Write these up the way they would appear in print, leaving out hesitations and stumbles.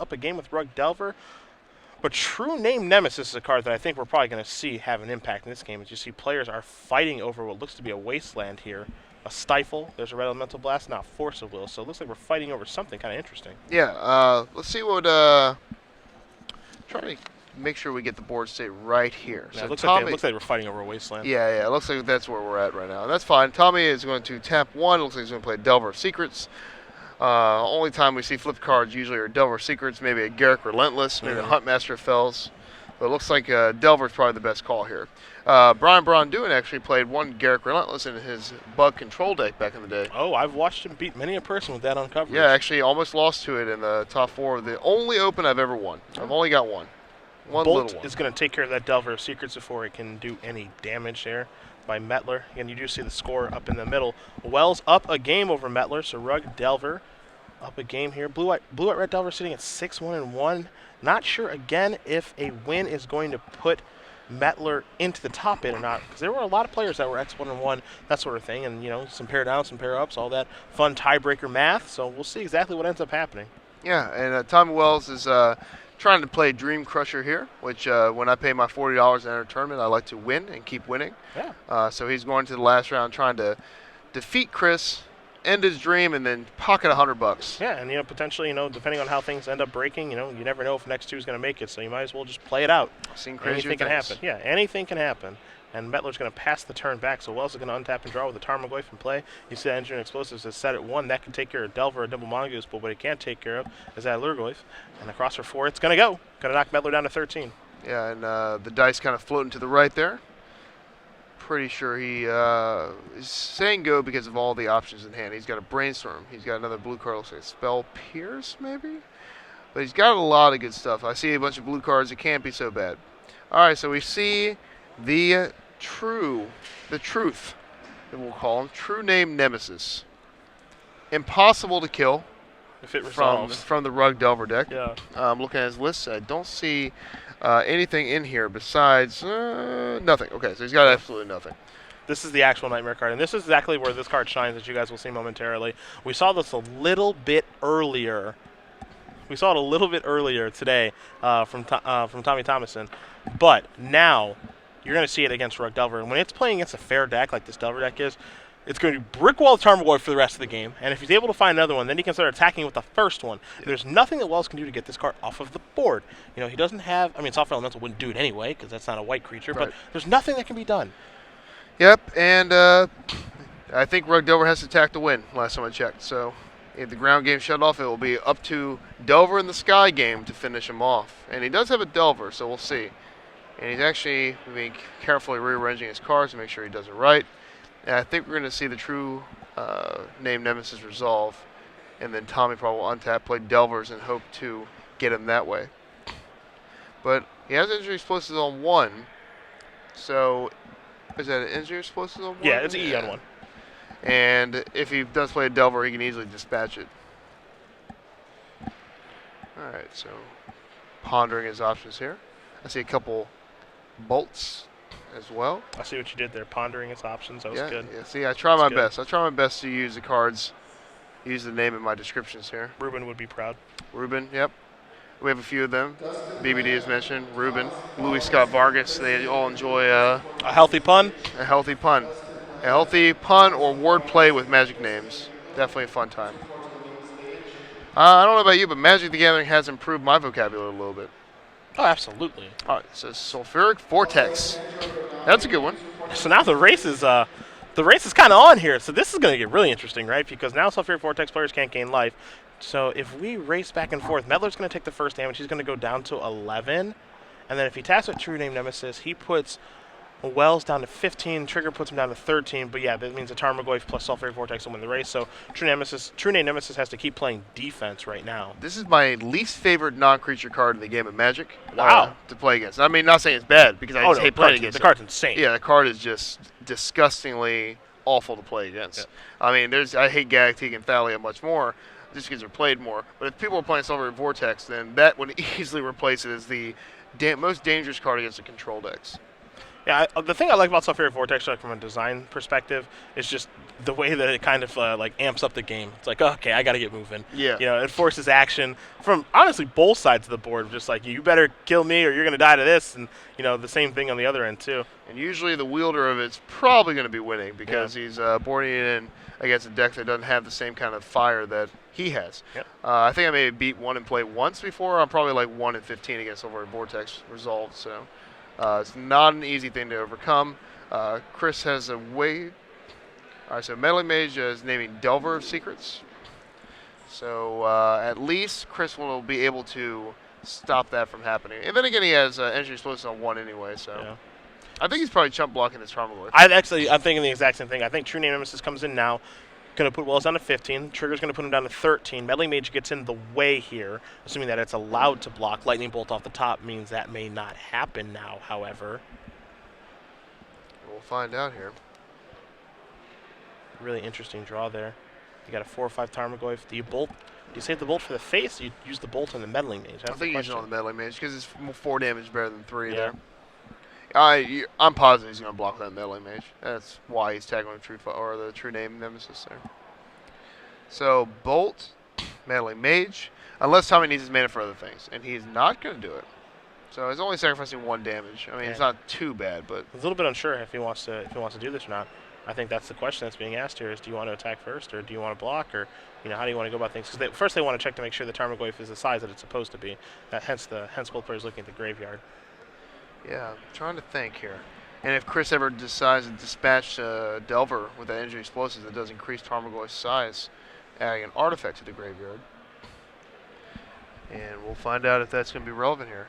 up a game with Rug Delver. But True Name Nemesis is a card that I think we're probably going to see have an impact in this game. As you see, players are fighting over what looks to be a wasteland here. A Stifle, there's a Red Elemental Blast, now Force of Will. So it looks like we're fighting over something kind of interesting. Yeah, let's see what, try to make sure we get the board state right here. Yeah, So it looks Tommy, like we're fighting over a wasteland. yeah, it looks like that's where we're at right now. That's fine. Tommy is going to tap 1. Looks like he's going to play Delver of Secrets. Only time we see flipped cards usually are Delver Secrets, maybe a Garrick Relentless, maybe a Huntmaster of Fells. But it looks like Delver's probably the best call here. Brian Braun-Duin actually played 1 Garrick Relentless in his Bug Control deck back in the day. Oh, I've watched him beat many a person with that on coverage. Yeah, actually almost lost to it in the top 4 of the only Open I've ever won. I've only got one. One Bolt little one. is going to take care of that Delver of Secrets before it can do any damage there by Mettler. Again, you do see the score up in the middle. Wells up a game over Mettler, so Rug Delver up a game here. Blue-White Red Delver sitting at 6-1-1. Not sure, again, if a win is going to put Mettler into the top 8 or not, because there were a lot of players that were X1-1, that sort of thing, and, you know, some pair downs, some pair ups, all that fun tiebreaker math, so we'll see exactly what ends up happening. Yeah, and Tommy Wells is trying to play Dream Crusher here, which when I pay my $40 and enter a tournament, I like to win and keep winning. Yeah. So he's going to the last round trying to defeat Chris, end his dream, and then pocket $100. Yeah, and, you know, potentially, you know, depending on how things end up breaking, you know, you never know if next 2 is going to make it, so you might as well just play it out. I've seen crazier Anything can things. happen. Yeah, anything can happen. And Mettler's going to pass the turn back, so Wells is going to untap and draw with a Tarmogoyf in play. You see that Engineering Explosives is set at 1. That can take care of Delver or Dimple Mongoose, but what it can't take care of is that Lurgoyf. And across for 4, it's going to go. Going to knock Mettler down to 13. Yeah, and the dice kind of floating to the right there. Pretty sure he is saying go because of all the options in hand. He's got a Brainstorm. He's got another blue card, looks like Spell Pierce, maybe? But he's got a lot of good stuff. I see a bunch of blue cards. It can't be so bad. All right, so we see the truth, that we'll call him, True Name Nemesis. Impossible to kill If it resolves. from the Rug Delver deck. Yeah. Looking at his list, I don't see anything in here besides nothing. Okay, so he's got absolutely nothing. This is the actual Nightmare card, and this is exactly where this card shines, as you guys will see momentarily. We saw this a little bit earlier. We saw it a little bit earlier today from Tommy Thomason, but now you're going to see it against Rug Delver. And when it's playing against a fair deck like this Delver deck is, it's going to brick wall Tarmogoyf for the rest of the game. And if he's able to find another one, then he can start attacking with the first one. There's nothing that Wells can do to get this card off of the board. You know, he doesn't have, I mean, Soft Elemental wouldn't do it anyway because that's not a white creature, Right. but there's nothing that can be done. Yep, and I think Rug Delver has to attack to win, last time I checked. So if the ground game shut off, it will be up to Delver in the Sky game to finish him off. And he does have a Delver, so we'll see. And he's actually being carefully rearranging his cards to make sure he does it right. And I think we're going to see the True Name Nemesis resolve. And then Tommy probably will untap, play Delvers, and hope to get him that way. But he has Engineering Explosives on 1. So is that an Engineering Explosives on 1? Yeah, it's E on 1. And if he does play a Delver, he can easily dispatch it. Alright, so pondering his options here. I see a couple bolts as well. I see what you did there, pondering its options. That was good. Yeah, see, I try my good. best. I try my best to use the cards, use the name in my descriptions here. Ruben would be proud. Ruben, yep. We have a few of them. BBD is mentioned. Ruben, Louis Scott Vargas. They all enjoy A healthy pun. a healthy pun. A healthy pun or wordplay with Magic names. Definitely a fun time. I don't know about you, but Magic the Gathering has improved my vocabulary a little bit. Oh, absolutely. All right, so Sulfuric Vortex. That's a good one. So now the race is kind of on here. So this is going to get really interesting, right? Because now Sulfuric Vortex players can't gain life. So if we race back and forth, Mettler's going to take the first damage. He's going to go down to 11. And then if he taps with True Name Nemesis, he puts Wells down to 15. Trigger puts him down to 13. But yeah, that means a Tarmogoyf plus Sulfuric Vortex will win the race. So True Name Nemesis has to keep playing defense right now. This is my least favorite non-creature card in the game of Magic. Wow. To play against. I mean, not saying it's bad because I just hate playing against the it. card's insane. Yeah, the card is just disgustingly awful to play against. Yeah. I mean, I hate Galactic and Thalia much more just because they're played more. But if people are playing Sulfuric Vortex, then that would easily replace it as the most dangerous card against the control decks. Yeah, the thing I like about Sulfuric Vortex, like from a design perspective, is just the way that it kind of like amps up the game. It's like, okay, I got to get moving. Yeah. You know, it forces action from honestly both sides of the board. Just like, you better kill me or you're going to die to this. And, you know, the same thing on the other end, too. And usually the wielder of it's probably going to be winning because he's boarding it in against a deck that doesn't have the same kind of fire that he has. Yep. I think I may have beat 1 in play once before. I'm probably like 1 in 15 against Silver Vortex Resolve. So it's not an easy thing to overcome. Chris has a way. All right, so Meddling Mage is naming Delver of Secrets. So at least Chris will be able to stop that from happening. And then again, he has Energy Explosive on 1 anyway, so. Yeah. I think he's probably chump blocking this Tarmogoyf. I'm thinking the exact same thing. I think True Name Nemesis comes in now. Going to put Wells down to 15. Trigger's going to put him down to 13. Meddling Mage gets in the way here, assuming that it's allowed to block. Lightning Bolt off the top means that may not happen now, however. We'll find out here. Really interesting draw there. You got a 4 or 5 Tarmogoyf. Do you save the bolt for the face? Or you use the bolt on the Meddling Mage? I think you use it on the Meddling Mage because it's 4 damage better than 3 there. I'm positive he's going to block that Meddling Mage. That's why he's tagging the True Name Nemesis there. So Bolt, Meddling Mage, unless Tommy needs his mana for other things, and he's not going to do it. So he's only sacrificing 1 damage. I mean, it's not too bad, but he's a little bit unsure if he wants to do this or not. I think that's the question that's being asked here: is do you want to attack first, or do you want to block, or how do you want to go about things? Because first they want to check to make sure the Tarmogoyf is the size that it's supposed to be. Hence both players looking at the graveyard. Yeah, I'm trying to think here. And if Chris ever decides to dispatch Delver with that Energy Explosive that does increase Tarmogoyf's size, adding an artifact to the graveyard. And we'll find out if that's going to be relevant here.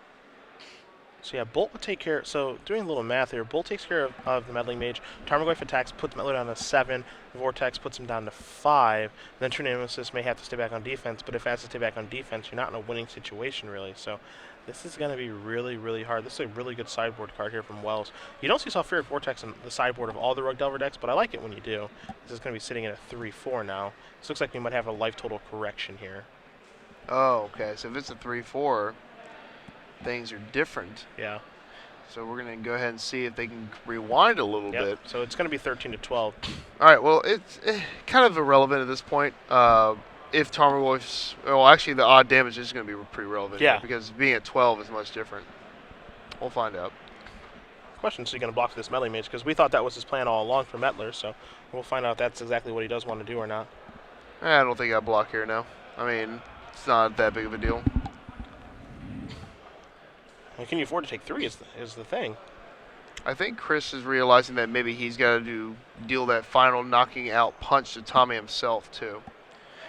So yeah, Bolt would take care. So doing a little math here, Bolt takes care of the Meddling Mage. Tarmogoyf attacks, puts Mettler down to 7. Vortex puts him down to 5. Then True Nemesis may have to stay back on defense, but if it has to stay back on defense, you're not in a winning situation really. So this is going to be really, really hard. This is a really good sideboard card here from Wells. You don't see Sulfuric Vortex on the sideboard of all the Rug Delver decks, but I like it when you do. This is going to be sitting at a 3-4 now. This looks like we might have a life total correction here. Oh, okay. So if it's a 3-4, things are different. Yeah. So we're going to go ahead and see if they can rewind a little bit. So it's going to be 13-12. All right. Well, it's kind of irrelevant at this point. If Tarmogoyf's, well, actually the odd damage is going to be pretty relevant. Yeah. Here because being at 12 is much different. We'll find out. Question: is he going to block this Meddling Mage? Because we thought that was his plan all along for Mettler. So we'll find out if that's exactly what he does want to do or not. I don't think I block here now. I mean, it's not that big of a deal. And can you afford to take 3 is the thing. I think Chris is realizing that maybe he's got to deal that final knocking out punch to Tommy himself, too.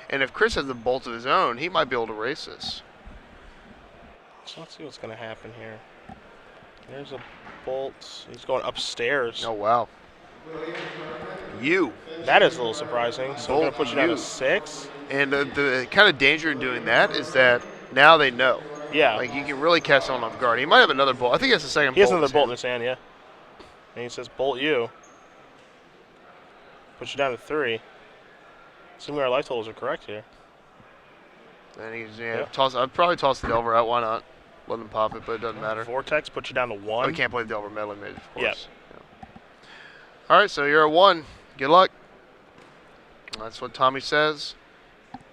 And if Chris has a bolt of his own, he might be able to race this. So let's see what's going to happen here. There's a bolt. He's going upstairs. Oh, wow. That is a little surprising. So I'm going to put you down to 6. And the kind of danger in doing that is that now they know. Yeah. Like, you can really catch someone off guard. He might have another bolt. I think he has a second bolt. He has another bolt in his hand, yeah. And he says, bolt you. Put you down to 3. Assuming our life totals are correct here. And he's, I'd probably toss the Delver out. Why not? Let him pop it, but it doesn't matter. Vortex, put you down to 1. Oh, we can't play the Delver Meddling Mage, of course. Yep. Yeah. All right, so you're at 1. Good luck. That's what Tommy says.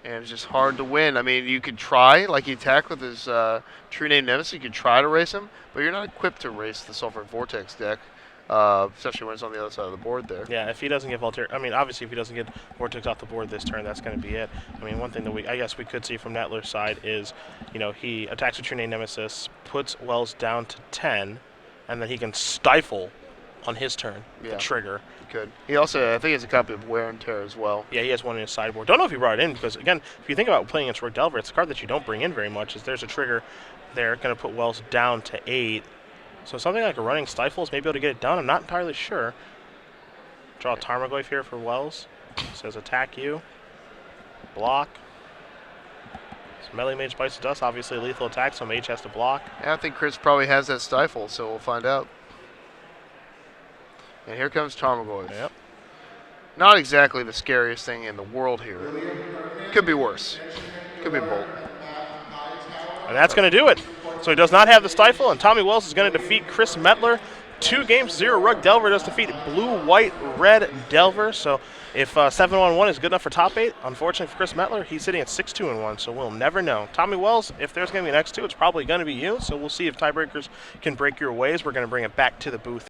And it's just hard to win. I mean, you could try, like he attacked with his True Name Nemesis, you could try to race him, but you're not equipped to race the Sulfur Vortex deck, especially when it's on the other side of the board there. Yeah, if he doesn't get obviously if he doesn't get Vortex off the board this turn, that's going to be it. I mean, one thing that I guess we could see from Nettler's side is, he attacks with True Name Nemesis, puts Wells down to 10, and then he can stifle on his turn, the trigger. Could. He also, I think, he has a copy of Wear and Tear as well. Yeah, he has one in his sideboard. Don't know if he brought it in because, again, if you think about playing against Rug Delver, it's a card that you don't bring in very much. Is there's a trigger there, going to put Wells down to 8. So something like a running Stifles may be able to get it done. I'm not entirely sure. Draw a Tarmogoyf here for Wells. Says attack you. Block. So Melee Mage bites the dust. Obviously lethal attack, so Mage has to block. Yeah, I think Chris probably has that Stifle, so we'll find out. And here comes Tarmogoyf. Yep. Not exactly the scariest thing in the world here. Could be worse. Could be a bolt. And that's going to do it. So he does not have the Stifle, and Tommy Wells is going to defeat Chris Mettler. 2-0 Rug Delver does defeat blue, white, red Delver. So If 7-1-1 is good enough for top 8, unfortunately for Chris Mettler, he's sitting at 6-2-1, so we'll never know. Tommy Wells, if there's going to be an X2, it's probably going to be you, so we'll see if tiebreakers can break your ways. We're going to bring it back to the booth.